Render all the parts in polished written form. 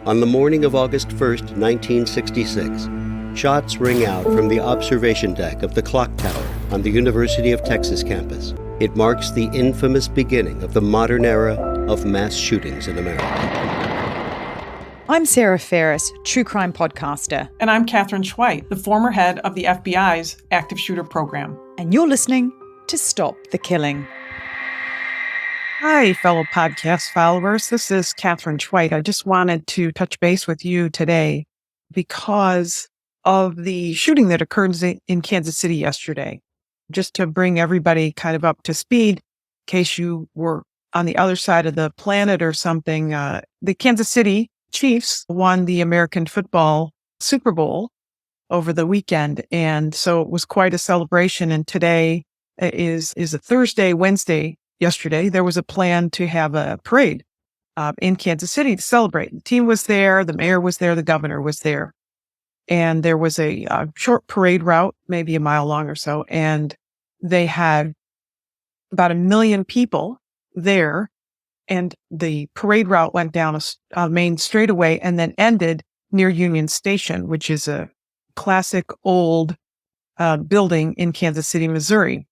On the morning of August 1st, 1966, shots ring out from the observation deck of the clock tower on the University of Texas campus. It marks the infamous beginning of the modern era of mass shootings in America. I'm Sarah Ferris, true crime podcaster. And I'm Katherine, the former head of the FBI's active shooter program. And you're listening to Stop the Killing. Hi, fellow podcast followers. This is Katherine. I just wanted to touch base with you today because of the shooting that occurred in Kansas City yesterday. Just to bring everybody kind of up to speed, in case you were on the other side of the planet or something, the Kansas City Chiefs won the American football Super Bowl over the weekend. And so it was quite a celebration. And today is a Thursday, Wednesday. Yesterday, there was a plan to have a parade in Kansas City to celebrate. The team was there, the mayor was there, the governor was there. And there was a short parade route, maybe a mile long or so. And they had about 1 million people there. And the parade route went down a main straightaway and then ended near Union Station, which is a classic old building in Kansas City, Missouri,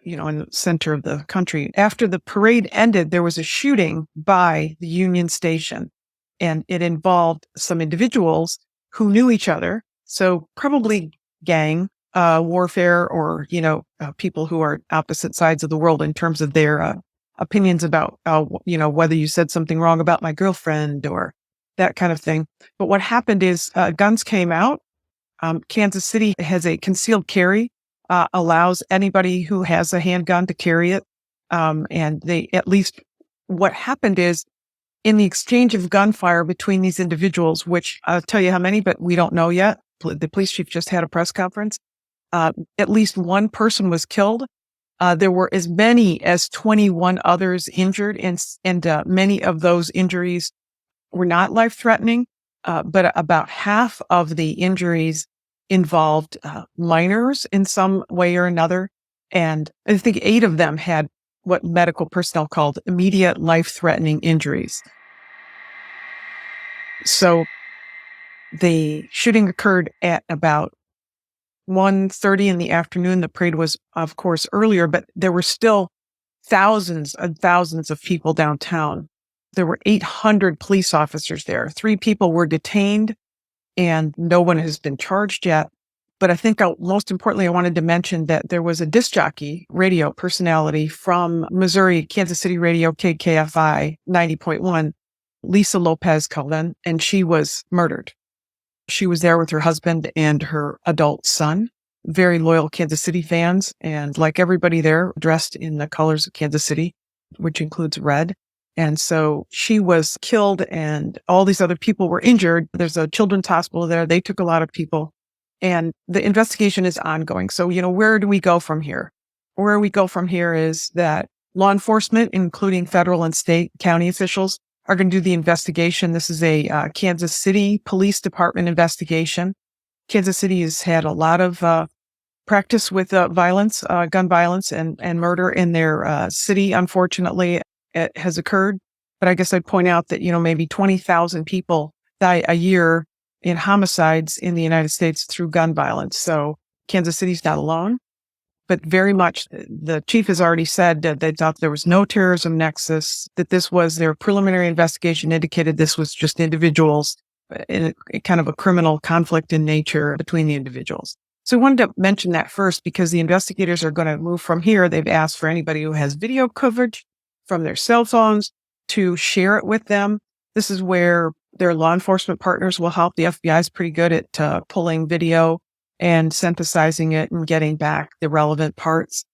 in the center of the country. After the parade ended, there was a shooting by the Union Station, and it involved some individuals who knew each other. So probably gang warfare or, people who are opposite sides of the world in terms of their opinions about, whether you said something wrong about my girlfriend or that kind of thing. But what happened is guns came out. Kansas City has a concealed carry, allows anybody who has a handgun to carry it. And what happened is in the exchange of gunfire between these individuals, which I'll tell you how many, but we don't know yet. The police chief just had a press conference. At least one person was killed. There were as many as 21 others injured, and many of those injuries were not life-threatening, but about half of the injuries involved minors in some way or another. And I think 8 of them had what medical personnel called immediate life-threatening injuries. So the shooting occurred at about 1:30 in the afternoon. The parade was, of course, earlier, but there were still thousands and thousands of people downtown. There were 800 police officers there. 3 people were detained, and no one has been charged yet. But I think most importantly, I wanted to mention that there was a disc jockey radio personality from Missouri, Kansas City radio, KKFI 90.1, Lisa Lopez Calden, and she was murdered. She was there with her husband and her adult son, very loyal Kansas City fans, and like everybody there, dressed in the colors of Kansas City, which includes red. And so she was killed and all these other people were injured. There's a children's hospital there. They took a lot of people and the investigation is ongoing. So, where do we go from here? Where we go from here is that law enforcement, including federal and state county officials, are going to do the investigation. This is a Kansas City Police Department investigation. Kansas City has had a lot of practice with violence, gun violence and murder in their city. Unfortunately, it has occurred. But I guess I'd point out that, maybe 20,000 people die a year in homicides in the United States through gun violence. So Kansas City's not alone, but very much the chief has already said that they thought there was no terrorism nexus, that this was their preliminary investigation indicated this was just individuals in a kind of a criminal conflict in nature between the individuals. So I wanted to mention that first because the investigators are going to move from here. They've asked for anybody who has video coverage from their cell phones to share it with them. This is where their law enforcement partners will help. The FBI is pretty good at pulling video and synthesizing it and getting back the relevant parts.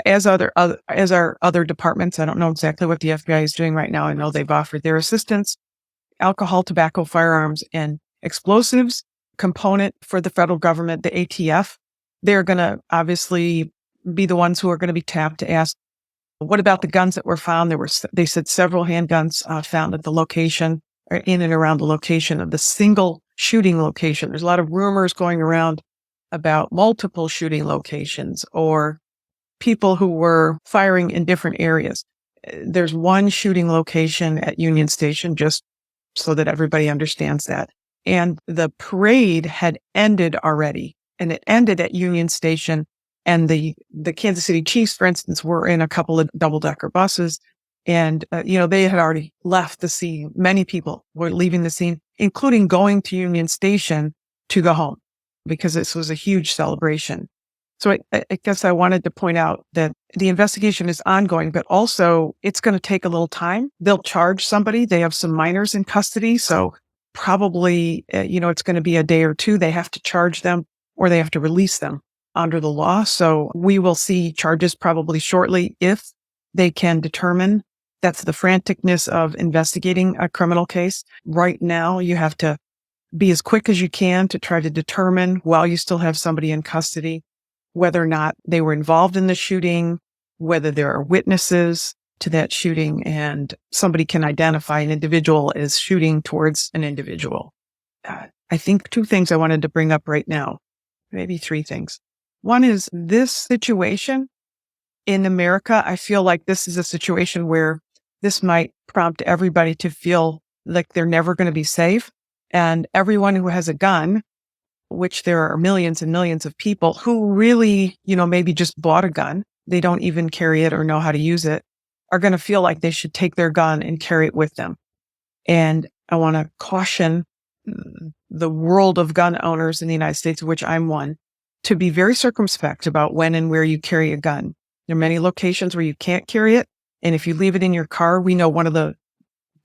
As our other departments, I don't know exactly what the FBI is doing right now. I know they've offered their assistance. Alcohol, tobacco, firearms, and explosives component for the federal government, the ATF. They're going to obviously be the ones who are going to be tapped to ask, what about the guns that were found? They said several handguns found at the location, or in and around the location of the single shooting location. There's a lot of rumors going around about multiple shooting locations or people who were firing in different areas. There's one shooting location at Union Station, just so that everybody understands that. And the parade had ended already, and it ended at Union Station. And the Kansas City Chiefs, for instance, were in a couple of double-decker buses. And, they had already left the scene. Many people were leaving the scene, including going to Union Station to go home, because this was a huge celebration. So I guess I wanted to point out that the investigation is ongoing, but also it's going to take a little time. They'll charge somebody. They have some minors in custody. So probably, it's going to be a day or two. They have to charge them or they have to release them under the law. So we will see charges probably shortly if they can determine. That's the franticness of investigating a criminal case. Right now, you have to be as quick as you can to try to determine, while you still have somebody in custody, whether or not they were involved in the shooting, whether there are witnesses to that shooting, and somebody can identify an individual as shooting towards an individual. I think two things I wanted to bring up right now, maybe three things. One is this situation in America. I feel like this is a situation where this might prompt everybody to feel like they're never going to be safe. And everyone who has a gun, which there are millions and millions of people who really, maybe just bought a gun, they don't even carry it or know how to use it, are going to feel like they should take their gun and carry it with them. And I want to caution the world of gun owners in the United States, of which I'm one, to be very circumspect about when and where you carry a gun. There are many locations where you can't carry it. And if you leave it in your car, we know one of the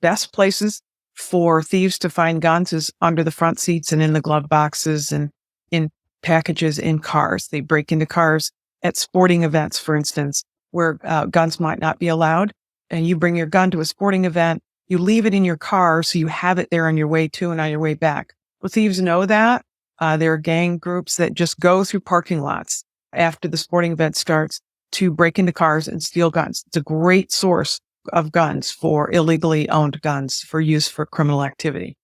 best places for thieves to find guns is under the front seats and in the glove boxes and in packages in cars. They break into cars at sporting events, for instance, where guns might not be allowed. And you bring your gun to a sporting event, you leave it in your car so you have it there on your way to and on your way back. Well, thieves know that. There are gang groups that just go through parking lots after the sporting event starts to break into cars and steal guns. It's a great source of guns, for illegally owned guns, for use for criminal activity.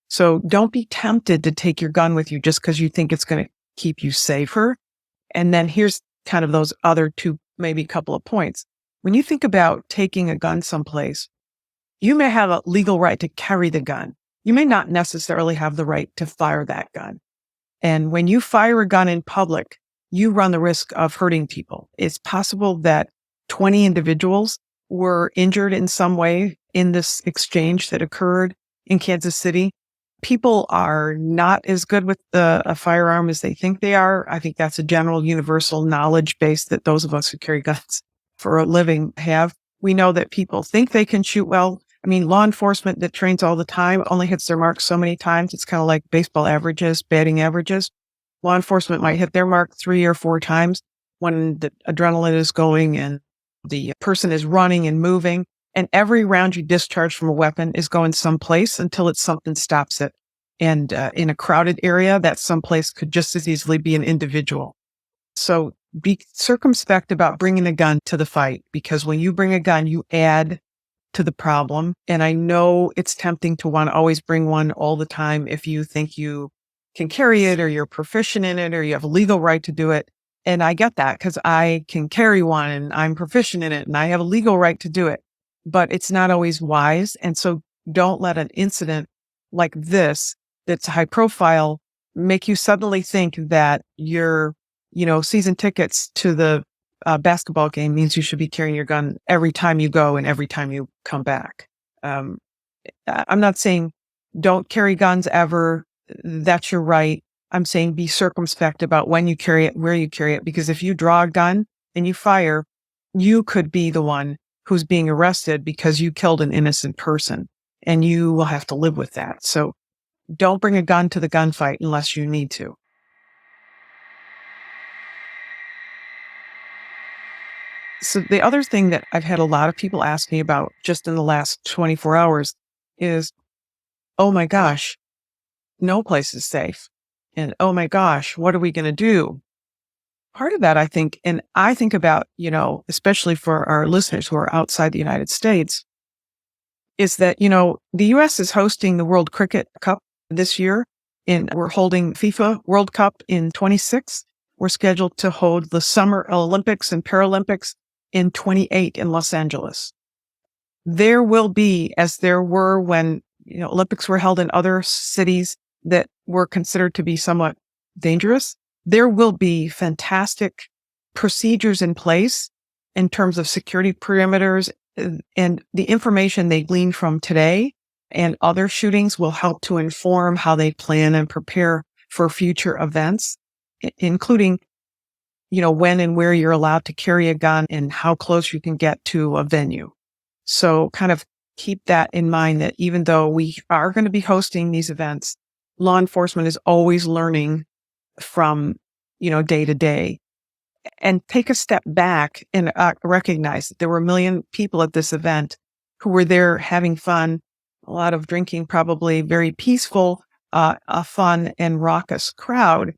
So don't be tempted to take your gun with you just because you think it's going to keep you safer. And then here's kind of those other two, maybe a couple of points. When you think about taking a gun someplace, you may have a legal right to carry the gun. You may not necessarily have the right to fire that gun. And when you fire a gun in public, you run the risk of hurting people. It's possible that 20 individuals were injured in some way in this exchange that occurred in Kansas City. People are not as good with a firearm as they think they are. I think that's a general universal knowledge base that those of us who carry guns for a living have. We know that people think they can shoot well. I mean, law enforcement that trains all the time only hits their mark so many times. It's kind of like baseball averages, batting averages. Law enforcement might hit their mark 3 or 4 times when the adrenaline is going and the person is running and moving. And every round you discharge from a weapon is going someplace until something stops it. And in a crowded area, that someplace could just as easily be an individual. So be circumspect about bringing a gun to the fight, because when you bring a gun, you add to the problem. And I know it's tempting to want to always bring one all the time if you think you can carry it or you're proficient in it or you have a legal right to do it. And I get that because I can carry one and I'm proficient in it and I have a legal right to do it, but it's not always wise. And so don't let an incident like this that's high profile make you suddenly think that your, season tickets to the basketball game means you should be carrying your gun every time you go and every time you come back. I'm not saying don't carry guns ever. That's your right. I'm saying be circumspect about when you carry it, where you carry it, because if you draw a gun and you fire, you could be the one who's being arrested because you killed an innocent person and you will have to live with that. So don't bring a gun to the gunfight unless you need to. So the other thing that I've had a lot of people ask me about just in the last 24 hours is, oh my gosh, no place is safe. And oh my gosh, what are we going to do? Part of that, I think, and I think about, especially for our listeners who are outside the United States, is that, the U.S. is hosting the World Cricket Cup this year. And we're holding FIFA World Cup in 26. We're scheduled to hold the Summer Olympics and Paralympics in 28 in Los Angeles. There will be, as there were when Olympics were held in other cities that were considered to be somewhat dangerous. There will be fantastic procedures in place in terms of security perimeters, and the information they glean from today and other shootings will help to inform how they plan and prepare for future events, including, when and where you're allowed to carry a gun and how close you can get to a venue. So kind of keep that in mind, that even though we are going to be hosting these events, law enforcement is always learning from, day to day. And take a step back and recognize that there were 1 million people at this event who were there having fun, a lot of drinking, probably very peaceful, a fun and raucous crowd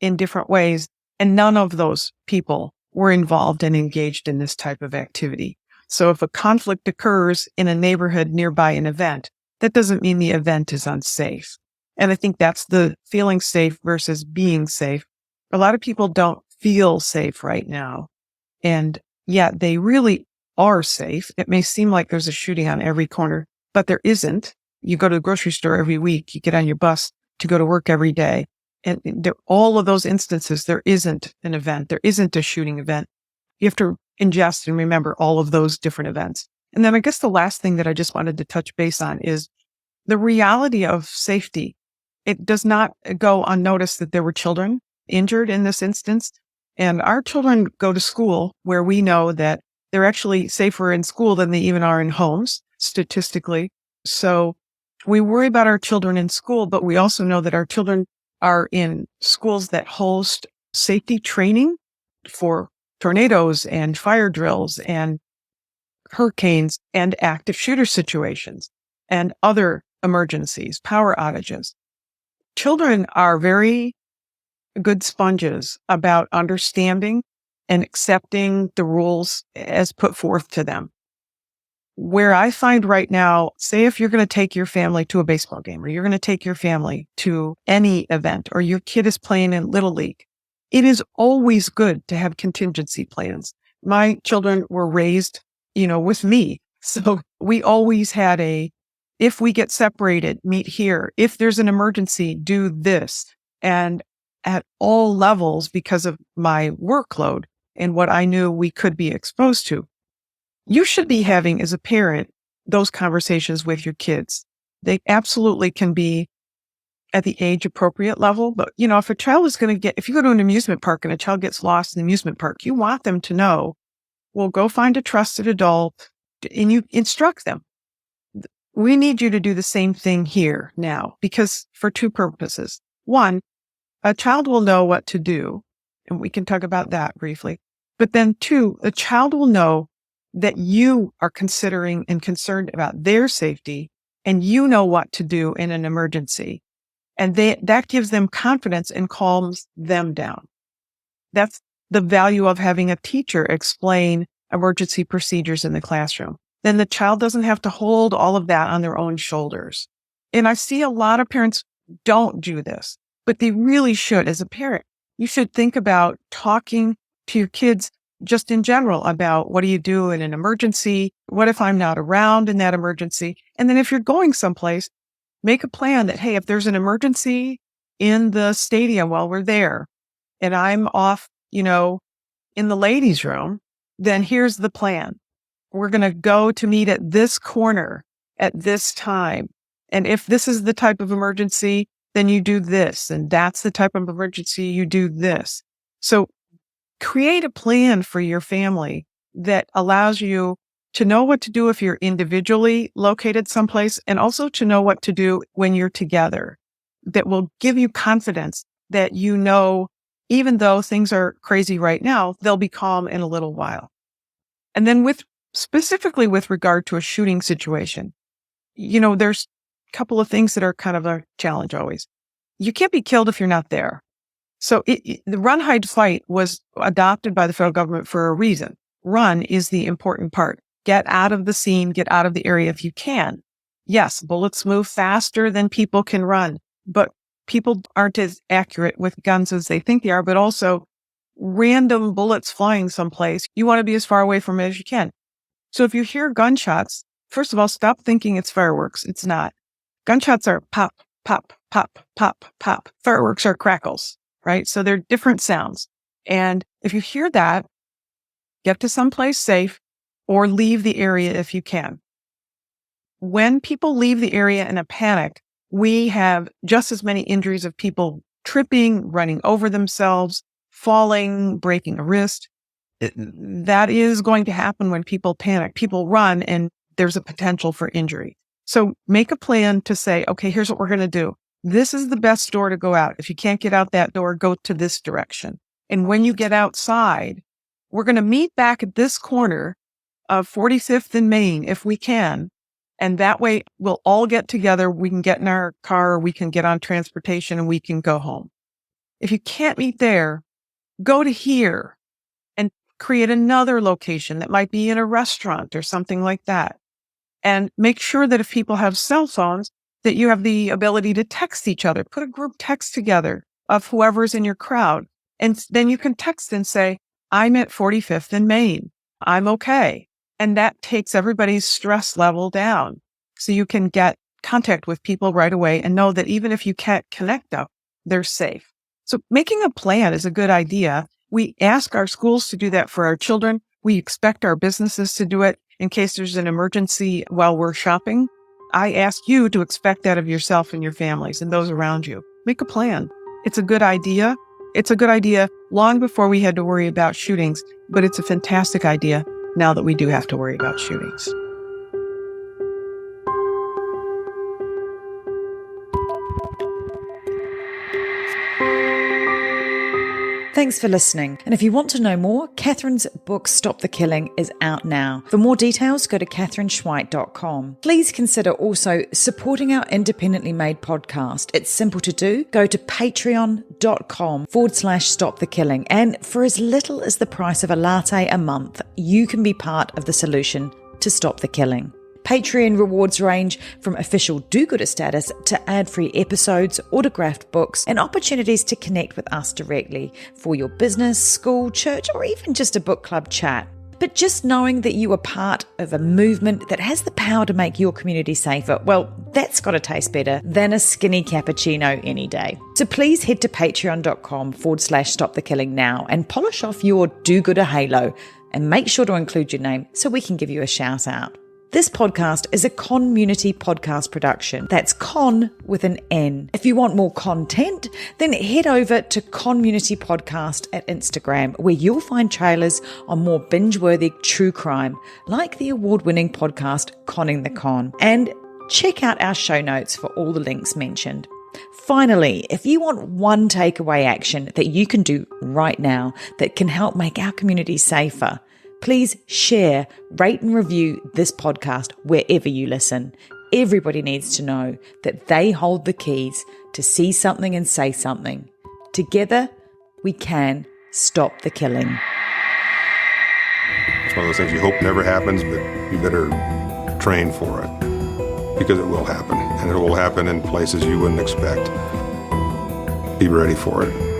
in different ways. And none of those people were involved and engaged in this type of activity. So if a conflict occurs in a neighborhood nearby an event, that doesn't mean the event is unsafe. And I think that's the feeling safe versus being safe. A lot of people don't feel safe right now. And yet they really are safe. It may seem like there's a shooting on every corner, but there isn't. You go to the grocery store every week, you get on your bus to go to work every day. And all of those instances, there isn't an event. There isn't a shooting event. You have to ingest and remember all of those different events. And then I guess the last thing that I just wanted to touch base on is the reality of safety. It does not go unnoticed that there were children injured in this instance. And our children go to school where we know that they're actually safer in school than they even are in homes, statistically. So we worry about our children in school, but we also know that our children are in schools that host safety training for tornadoes and fire drills and hurricanes and active shooter situations and other emergencies, power outages. Children are very good sponges about understanding and accepting the rules as put forth to them. Where I find right now, say if you're going to take your family to a baseball game, or you're going to take your family to any event, or your kid is playing in Little League, it is always good to have contingency plans. My children were raised, with me. So we always had if we get separated, meet here. If there's an emergency, do this. And at all levels, because of my workload and what I knew we could be exposed to, you should be having, as a parent, those conversations with your kids. They absolutely can be at the age appropriate level. But, if a child is going to if you go to an amusement park and a child gets lost in the amusement park, you want them to know, well, go find a trusted adult and you instruct them. We need you to do the same thing here now, because for two purposes. One, a child will know what to do, and we can talk about that briefly. But then two, a child will know that you are considering and concerned about their safety, and you know what to do in an emergency. And that gives them confidence and calms them down. That's the value of having a teacher explain emergency procedures in the classroom. Then the child doesn't have to hold all of that on their own shoulders. And I see a lot of parents don't do this, but they really should. As a parent, you should think about talking to your kids just in general about, what do you do in an emergency? What if I'm not around in that emergency? And then if you're going someplace, make a plan that, hey, if there's an emergency in the stadium while we're there and I'm off, in the ladies' room, then here's the plan. We're going to go to meet at this corner at this time. And if this is the type of emergency, then you do this. And that's the type of emergency, you do this. So create a plan for your family that allows you to know what to do if you're individually located someplace, and also to know what to do when you're together. That will give you confidence that even though things are crazy right now, they'll be calm in a little while. And then specifically with regard to a shooting situation, there's a couple of things that are kind of a challenge always. You can't be killed if you're not there. So the run, hide, fight was adopted by the federal government for a reason. Run is the important part. Get out of the scene, get out of the area if you can. Yes, bullets move faster than people can run, but people aren't as accurate with guns as they think they are, but also random bullets flying someplace. You want to be as far away from it as you can. So if you hear gunshots, first of all, stop thinking it's fireworks. It's not. Gunshots are pop, pop, pop, pop, pop. Fireworks are crackles, right? So they're different sounds. And if you hear that, get to someplace safe or leave the area if you can. When people leave the area in a panic, we have just as many injuries of people tripping, running over themselves, falling, breaking a wrist. That is going to happen when people panic. People run and there's a potential for injury. So make a plan to say, okay, here's what we're going to do. This is the best door to go out. If you can't get out that door, go to this direction. And when you get outside, we're going to meet back at this corner of 45th and Main if we can. And that way we'll all get together. We can get in our car, we can get on transportation, and we can go home. If you can't meet there, go to here and create another location that might be in a restaurant or something like that. And make sure that if people have cell phones, that you have the ability to text each other. Put a group text together of whoever's in your crowd. And then you can text and say, I'm at 45th and Main. I'm okay. And that takes everybody's stress level down. So you can get contact with people right away and know that even if you can't connect up, they're safe. So making a plan is a good idea. We ask our schools to do that for our children. We expect our businesses to do it in case there's an emergency while we're shopping. I ask you to expect that of yourself and your families and those around you. Make a plan. It's a good idea. It's a good idea long before we had to worry about shootings, but it's a fantastic idea now that we do have to worry about shootings. Thanks for listening. And if you want to know more, Katherine's book, Stop the Killing, is out now. For more details, go to katherineschweit.com. Please consider also supporting our independently made podcast. It's simple to do. Go to patreon.com/Stop the Killing. And for as little as the price of a latte a month, you can be part of the solution to stop the killing. Patreon rewards range from official do-gooder status to ad-free episodes, autographed books, and opportunities to connect with us directly for your business, school, church, or even just a book club chat. But just knowing that you are part of a movement that has the power to make your community safer, well, that's got to taste better than a skinny cappuccino any day. So please head to patreon.com/Stop the Killing now and polish off your do-gooder halo and make sure to include your name so we can give you a shout out. This podcast is a community podcast production. That's con with an N. If you want more content, then head over to Community Podcast at Instagram, where you'll find trailers on more binge-worthy true crime, like the award-winning podcast Conning the Con. And check out our show notes for all the links mentioned. Finally, if you want one takeaway action that you can do right now that can help make our community safer, please share, rate and review this podcast wherever you listen. Everybody needs to know that they hold the keys to see something and say something. Together, we can stop the killing. It's one of those things you hope never happens, but you better train for it because it will happen, and it will happen in places you wouldn't expect. Be ready for it.